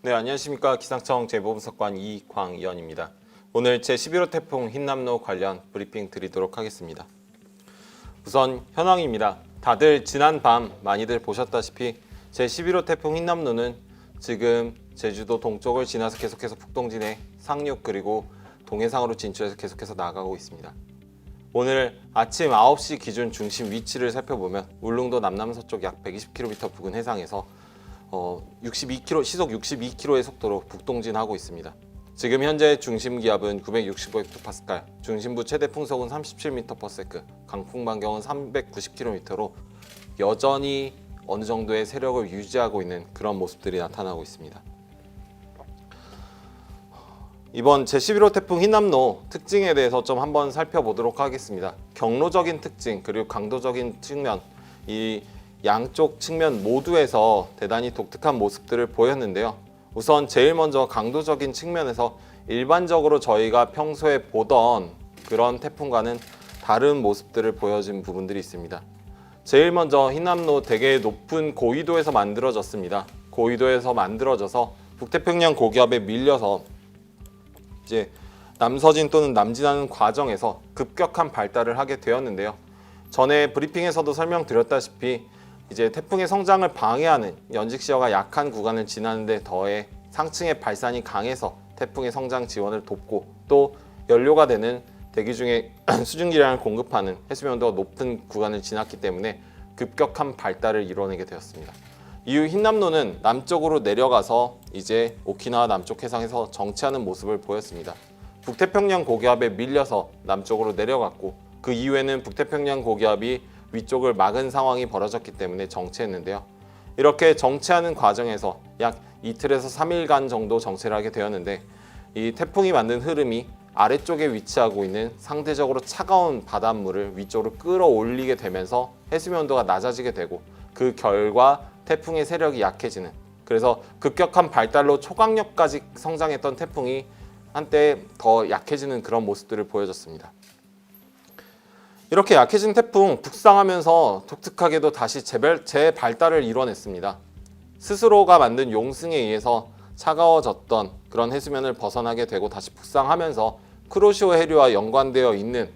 네, 안녕하십니까. 기상청 제보분석관 이광연입니다. 오늘 제11호 태풍 흰남노 관련 브리핑 드리도록 하겠습니다. 우선 현황입니다. 다들 지난 밤 많이들 보셨다시피 제11호 태풍 흰남노는 지금 제주도 동쪽을 지나서 계속해서 북동진해 상륙 그리고 동해상으로 진출해서 계속해서 나가고 있습니다. 오늘 아침 9시 기준 중심 위치를 살펴보면 울릉도 남남서쪽 약 120km 부근 해상에서 62km, 시속 62km의 속도로 북동진하고 있습니다. 지금 현재 중심 기압은 965헥토파스칼, 중심부 최대 풍속은 37m/s, 강풍 반경은 390km로 여전히 어느 정도의 세력을 유지하고 있는 그런 모습들이 나타나고 있습니다. 이번 제11호 태풍 흰남노 특징에 대해서 좀 한번 살펴보도록 하겠습니다. 경로적인 특징 그리고 강도적인 측면, 이 양쪽 측면 모두에서 대단히 독특한 모습들을 보였는데요. 우선 제일 먼저 강도적인 측면에서 일반적으로 저희가 평소에 보던 그런 태풍과는 다른 모습들을 보여준 부분들이 있습니다. 제일 먼저 흰남노 되게 높은 고위도에서 만들어졌습니다. 고위도에서 만들어져서 북태평양 고기압에 밀려서 이제 남서진 또는 남진하는 과정에서 급격한 발달을 하게 되었는데요. 전에 브리핑에서도 설명드렸다시피 이제 태풍의 성장을 방해하는 연직시어가 약한 구간을 지나는데 더해 상층의 발산이 강해서 태풍의 성장 지원을 돕고 또 연료가 되는 대기 중에 수증기량을 공급하는 해수면도가 높은 구간을 지났기 때문에 급격한 발달을 이뤄내게 되었습니다. 이후 흰남노는 남쪽으로 내려가서 이제 오키나와 남쪽 해상에서 정체하는 모습을 보였습니다. 북태평양 고기압에 밀려서 남쪽으로 내려갔고 그 이후에는 북태평양 고기압이 위쪽을 막은 상황이 벌어졌기 때문에 정체했는데요. 이렇게 정체하는 과정에서 약 이틀에서 3일간 정도 정체를 하게 되었는데 이 태풍이 만든 흐름이 아래쪽에 위치하고 있는 상대적으로 차가운 바닷물을 위쪽으로 끌어올리게 되면서 해수면도가 낮아지게 되고 그 결과 태풍의 세력이 약해지는, 그래서 급격한 발달로 초강력까지 성장했던 태풍이 한때 더 약해지는 그런 모습들을 보여줬습니다. 이렇게 약해진 태풍 북상하면서 독특하게도 다시 재발달을 이뤄냈습니다. 스스로가 만든 용승에 의해서 차가워졌던 그런 해수면을 벗어나게 되고 다시 북상하면서 크로시오 해류와 연관되어 있는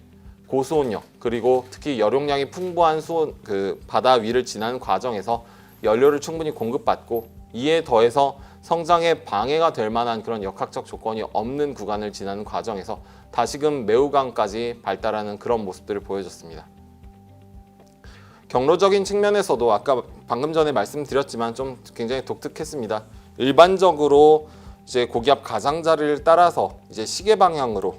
고수온역 그리고 특히 여룡량이 풍부한 바다 위를 지나는 과정에서 연료를 충분히 공급받고 이에 더해서 성장에 방해가 될 만한 그런 역학적 조건이 없는 구간을 지나는 과정에서 다시금 매우강까지 발달하는 그런 모습들을 보여줬습니다. 경로적인 측면에서도 아까 방금 전에 말씀드렸지만 좀 굉장히 독특했습니다. 일반적으로 이제 고기압 가장자리를 따라서 이제 시계 방향으로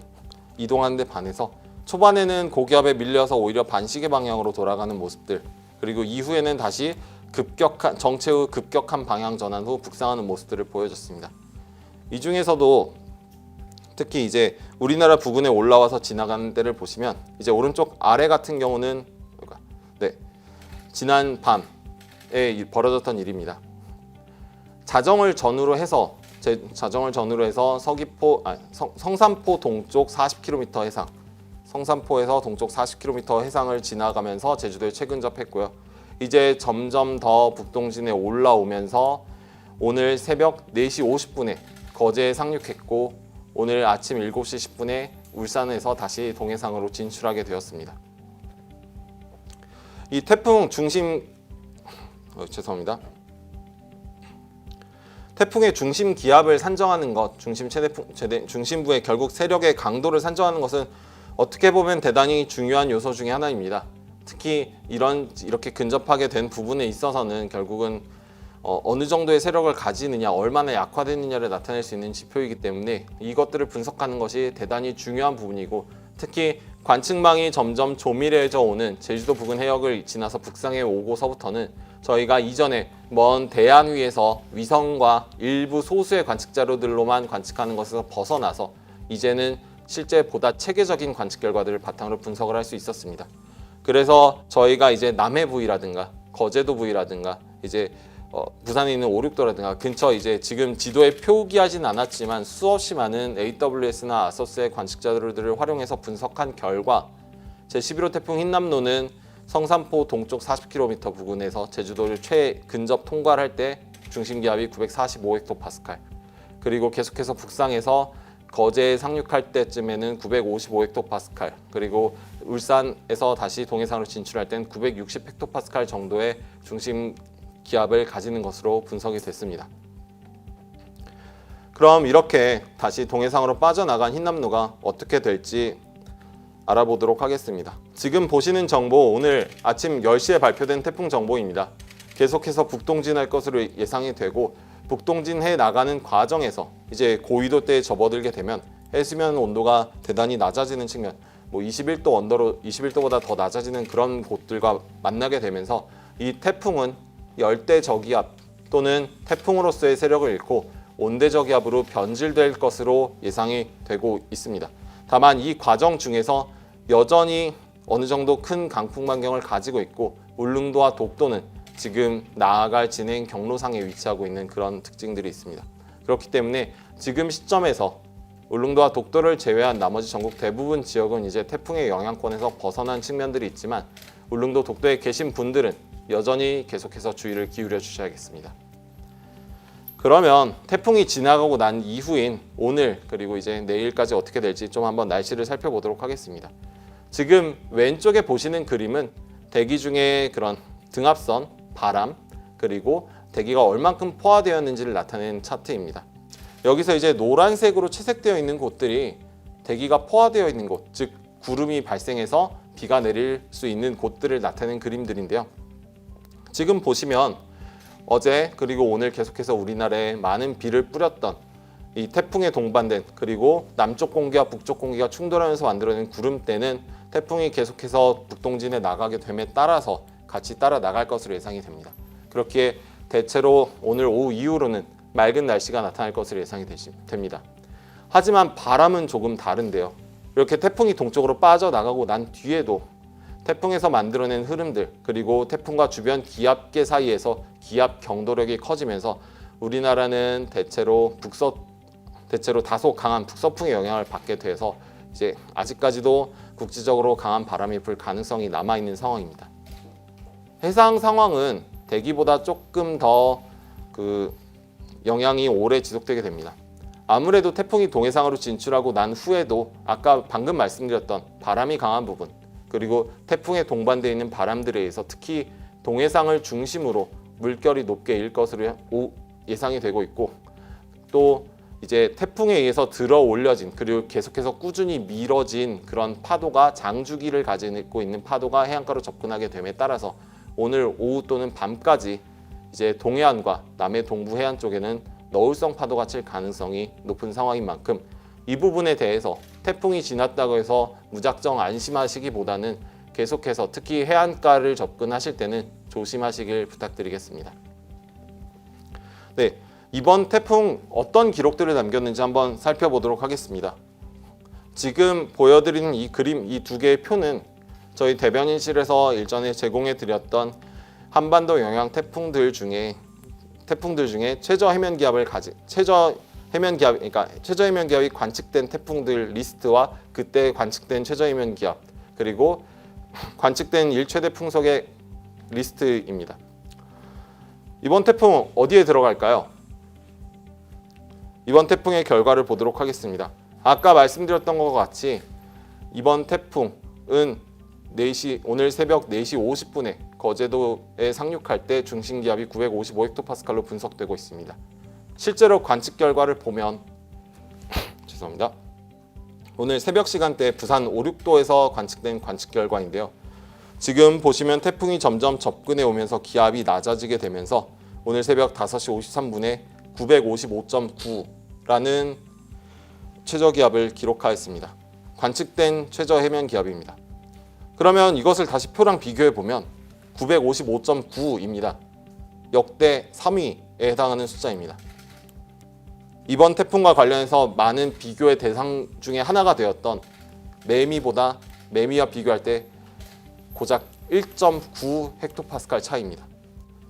이동하는 데 반해서 초반에는 고기압에 밀려서 오히려 반시계 방향으로 돌아가는 모습들, 그리고 이후에는 다시 정체 후 급격한 방향 전환 후 북상하는 모습들을 보여줬습니다. 이 중에서도 특히 이제 우리나라 부근에 올라와서 지나가는 때를 보시면 이제 오른쪽 아래 같은 경우는 지난 밤에 벌어졌던 일입니다. 자정을 전후로 해서 성산포 동쪽 40km 해상, 성산포에서 동쪽 40km 해상을 지나가면서 제주도에 최근접했고요. 이제 점점 더 북동진에 올라오면서 오늘 새벽 4시 50분에 거제에 상륙했고 오늘 아침 7시 10분에 울산에서 다시 동해상으로 진출하게 되었습니다. 이 태풍 태풍의 중심 기압을 산정하는 것, 중심부의 결국 세력의 강도를 산정하는 것은 어떻게 보면 대단히 중요한 요소 중에 하나입니다. 특히 이렇게 근접하게 된 부분에 있어서는 결국은 어느 정도의 세력을 가지느냐, 얼마나 약화되느냐를 나타낼 수 있는 지표이기 때문에 이것들을 분석하는 것이 대단히 중요한 부분이고, 특히 관측망이 점점 조밀해져 오는 제주도 부근 해역을 지나서 북상해 오고서부터는 저희가 이전에 먼 대양 위에서 위성과 일부 소수의 관측 자료들로만 관측하는 것에서 벗어나서 이제는 실제 보다 체계적인 관측 결과들을 바탕으로 분석을 할 수 있었습니다. 그래서 저희가 이제 남해 부위라든가 거제도 부위라든가 이제 부산에 있는 오륙도라든가 근처 이제 지금 지도에 표기하진 않았지만 수없이 많은 AWS나 아서스의 관측 자료들을 활용해서 분석한 결과 제11호 태풍 흰남노는 성산포 동쪽 40km 부근에서 제주도를 최근접 통과를 할 때 중심 기압이 945헥토파스칼, 그리고 계속해서 북상해서 거제에 상륙할 때쯤에는 955헥토파스칼, 그리고 울산에서 다시 동해상으로 진출할 땐 960헥토파스칼 정도의 중심 기압을 가지는 것으로 분석이 됐습니다. 그럼 이렇게 다시 동해상으로 빠져나간 흰남노가 어떻게 될지 알아보도록 하겠습니다. 지금 보시는 정보, 오늘 아침 10시에 발표된 태풍 정보입니다. 계속해서 북동진할 것으로 예상이 되고, 북동진해 나가는 과정에서 이제 고위도대에 접어들게 되면 해수면 온도가 대단히 낮아지는 측면, 21도 언더로 21도보다 더 낮아지는 그런 곳들과 만나게 되면서 이 태풍은 열대 저기압 또는 태풍으로서의 세력을 잃고 온대 저기압으로 변질될 것으로 예상이 되고 있습니다. 다만 이 과정 중에서 여전히 어느 정도 큰 강풍 반경을 가지고 있고, 울릉도와 독도는 지금 나아갈 진행 경로상에 위치하고 있는 그런 특징들이 있습니다. 그렇기 때문에 지금 시점에서 울릉도와 독도를 제외한 나머지 전국 대부분 지역은 이제 태풍의 영향권에서 벗어난 측면들이 있지만, 울릉도 독도에 계신 분들은 여전히 계속해서 주의를 기울여 주셔야겠습니다. 그러면 태풍이 지나가고 난 이후인 오늘 그리고 이제 내일까지 어떻게 될지 좀 한번 날씨를 살펴보도록 하겠습니다. 지금 왼쪽에 보시는 그림은 대기 중에 그런 등압선, 바람, 그리고 대기가 얼만큼 포화되었는지를 나타내는 차트입니다. 여기서 이제 노란색으로 채색되어 있는 곳들이 대기가 포화되어 있는 곳, 즉 구름이 발생해서 비가 내릴 수 있는 곳들을 나타내는 그림들인데요. 지금 보시면 어제 그리고 오늘 계속해서 우리나라에 많은 비를 뿌렸던 이 태풍에 동반된, 그리고 남쪽 공기와 북쪽 공기가 충돌하면서 만들어낸 구름대는 태풍이 계속해서 북동진에 나가게 됨에 따라서 같이 따라 나갈 것으로 예상이 됩니다. 그렇기에 대체로 오늘 오후 이후로는 맑은 날씨가 나타날 것으로 예상이 됩니다. 하지만 바람은 조금 다른데요. 이렇게 태풍이 동쪽으로 빠져나가고 난 뒤에도 태풍에서 만들어낸 흐름들, 그리고 태풍과 주변 기압계 사이에서 기압 경도력이 커지면서 우리나라는 대체로 다소 강한 북서풍의 영향을 받게 돼서 이제 아직까지도 국지적으로 강한 바람이 불 가능성이 남아있는 상황입니다. 해상 상황은 대기보다 조금 더 영향이 오래 지속되게 됩니다. 아무래도 태풍이 동해상으로 진출하고 난 후에도 아까 방금 말씀드렸던 바람이 강한 부분, 그리고 태풍에 동반되어 있는 바람들에 의해서 특히 동해상을 중심으로 물결이 높게 일 것으로 예상이 되고 있고, 또 이제 태풍에 의해서 들어 올려진, 그리고 계속해서 꾸준히 밀어진 그런 파도가 장주기를 가지고 있는 파도가 해안가로 접근하게 됨에 따라서 오늘 오후 또는 밤까지 이제 동해안과 남해 동부 해안 쪽에는 너울성 파도가 칠 가능성이 높은 상황인 만큼, 이 부분에 대해서 태풍이 지났다고 해서 무작정 안심하시기보다는 계속해서 특히 해안가를 접근하실 때는 조심하시길 부탁드리겠습니다. 네, 이번 태풍 어떤 기록들을 남겼는지 한번 살펴보도록 하겠습니다. 지금 보여드리는 이 그림, 이 두 개의 표는 저희 대변인실에서 일전에 제공해 드렸던 한반도 영향 태풍들 중에 최저 해면 기압이 관측된 태풍들 리스트와 그때 관측된 최저 해면 기압, 그리고 관측된 일최대 풍속의 리스트입니다. 이번 태풍 어디에 들어갈까요? 이번 태풍의 결과를 보도록 하겠습니다. 아까 말씀드렸던 것과 같이 이번 태풍은 오늘 새벽 4시 50분에 거제도에 상륙할 때 중심 기압이 955헥토파스칼로 분석되고 있습니다. 실제로 관측 결과를 보면 죄송합니다. 오늘 새벽 시간대 부산 5, 6도에서 관측된 관측 결과인데요. 지금 보시면 태풍이 점점 접근해 오면서 기압이 낮아지게 되면서 오늘 새벽 5시 53분에 955.9라는 최저 기압을 기록하였습니다. 관측된 최저 해면 기압입니다. 그러면 이것을 다시 표랑 비교해 보면 955.9입니다. 역대 3위에 해당하는 숫자입니다. 이번 태풍과 관련해서 많은 비교의 대상 중에 하나가 되었던 매미와 비교할 때 고작 1.9 헥토파스칼 차이입니다.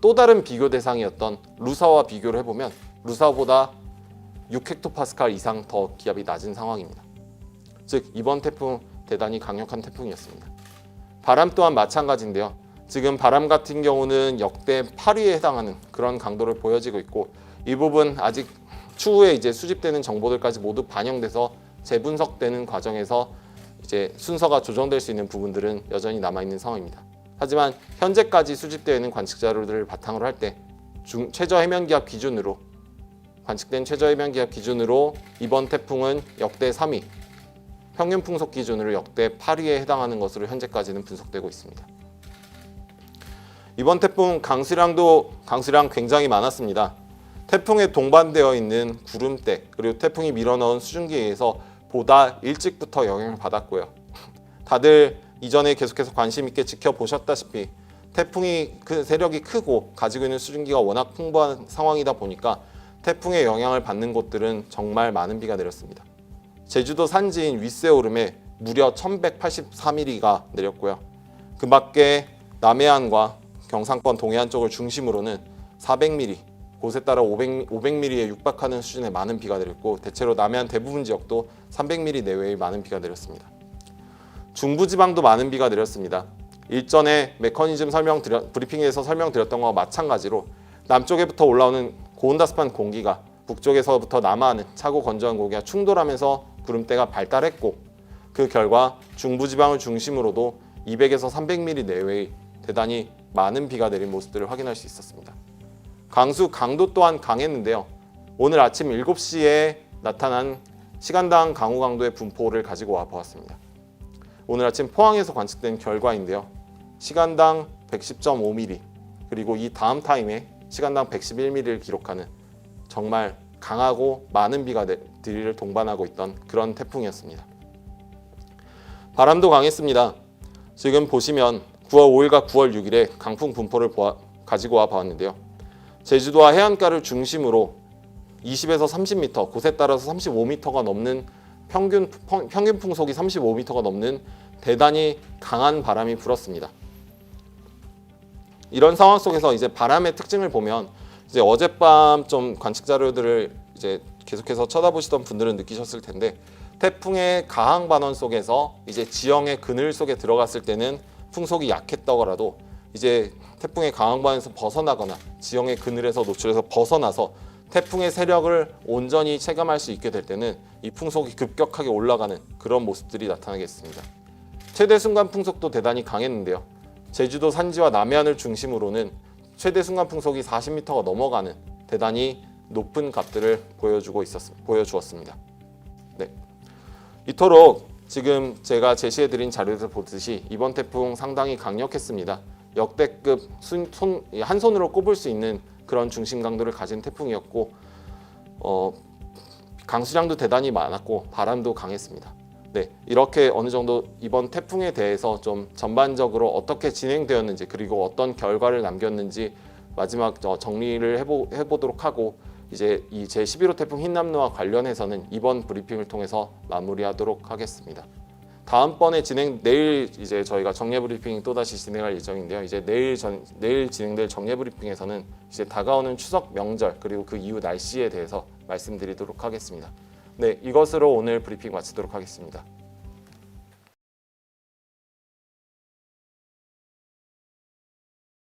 또 다른 비교 대상이었던 루사와 비교를 해보면 루사보다 6 헥토파스칼 이상 더 기압이 낮은 상황입니다. 즉 이번 태풍 대단히 강력한 태풍이었습니다. 바람 또한 마찬가지인데요. 지금 바람 같은 경우는 역대 8위에 해당하는 그런 강도를 보여지고 있고, 이 부분 아직 추후에 이제 수집되는 정보들까지 모두 반영돼서 재분석되는 과정에서 이제 순서가 조정될 수 있는 부분들은 여전히 남아 있는 상황입니다. 하지만 현재까지 수집되어 있는 관측 자료들을 바탕으로 할 때 최저 해면 기압 기준으로 관측된 최저 해면 기압 기준으로 이번 태풍은 역대 3위, 평균 풍속 기준으로 역대 8위에 해당하는 것으로 현재까지는 분석되고 있습니다. 이번 태풍 강수량 굉장히 많았습니다. 태풍에 동반되어 있는 구름대 그리고 태풍이 밀어넣은 수증기에 의해서 보다 일찍부터 영향을 받았고요. 다들 이전에 계속해서 관심 있게 지켜보셨다시피 태풍이 그 세력이 크고 가지고 있는 수증기가 워낙 풍부한 상황이다 보니까 태풍의 영향을 받는 곳들은 정말 많은 비가 내렸습니다. 제주도 산지인 윗세오름에 무려 1184mm가 내렸고요. 그 밖에 남해안과 경상권 동해안 쪽을 중심으로는 400mm, 곳에 따라 500mm에 육박하는 수준의 많은 비가 내렸고 대체로 남해안 대부분 지역도 300mm 내외의 많은 비가 내렸습니다. 중부지방도 많은 비가 내렸습니다. 일전에 메커니즘 브리핑에서 설명드렸던 것과 마찬가지로 남쪽에부터 올라오는 고온다습한 공기가 북쪽에서부터 남하하는 차고 건조한 공기가 충돌하면서 구름대가 발달했고 그 결과 중부지방을 중심으로도 200에서 300mm 내외의 대단히 많은 비가 내린 모습들을 확인할 수 있었습니다. 강도 또한 강했는데요. 오늘 아침 7시에 나타난 시간당 강우 강도의 분포를 가지고 와 보았습니다. 오늘 아침 포항에서 관측된 결과인데요. 시간당 110.5mm 그리고 이 다음 타임에 시간당 111mm를 기록하는 정말 강하고 많은 비가 들이를 동반하고 있던 그런 태풍이었습니다. 바람도 강했습니다. 지금 보시면 9월 5일과 9월 6일에 강풍 분포를 가지고 와 보았는데요. 제주도와 해안가를 중심으로 20에서 30m, 곳에 따라서 35m가 넘는 평균 풍속이 35m가 넘는 대단히 강한 바람이 불었습니다. 이런 상황 속에서 이제 바람의 특징을 보면 이제 어젯밤 좀 관측 자료들을 이제 계속해서 쳐다보시던 분들은 느끼셨을 텐데 태풍의 가항 반원 속에서 이제 지형의 그늘 속에 들어갔을 때는 풍속이 약했더라도 이제 태풍의 가항 반원에서 벗어나거나 지형의 그늘에서 노출해서 벗어나서 태풍의 세력을 온전히 체감할 수 있게 될 때는 이 풍속이 급격하게 올라가는 그런 모습들이 나타나겠습니다. 최대 순간 풍속도 대단히 강했는데요. 제주도 산지와 남해안을 중심으로는 최대 순간 풍속이 40m가 넘어가는 대단히 높은 값들을 보여주었습니다. 네. 이토록 지금 제가 제시해드린 자료에서 보듯이 이번 태풍 상당히 강력했습니다. 역대급 한 손으로 꼽을 수 있는 그런 중심 강도를 가진 태풍이었고 강수량도 대단히 많았고 바람도 강했습니다. 네, 이렇게 어느 정도 이번 태풍에 대해서 좀 전반적으로 어떻게 진행되었는지 그리고 어떤 결과를 남겼는지 마지막 정리를 해보도록 하고 이제 이 제11호 태풍 흰남노와 관련해서는 이번 브리핑을 통해서 마무리하도록 하겠습니다. 다음번에 내일 이제 저희가 정례 브리핑 또다시 진행할 예정인데요. 이제 내일 진행될 정례 브리핑에서는 이제 다가오는 추석 명절 그리고 그 이후 날씨에 대해서 말씀드리도록 하겠습니다. 네, 이것으로 오늘 브리핑 마치도록 하겠습니다.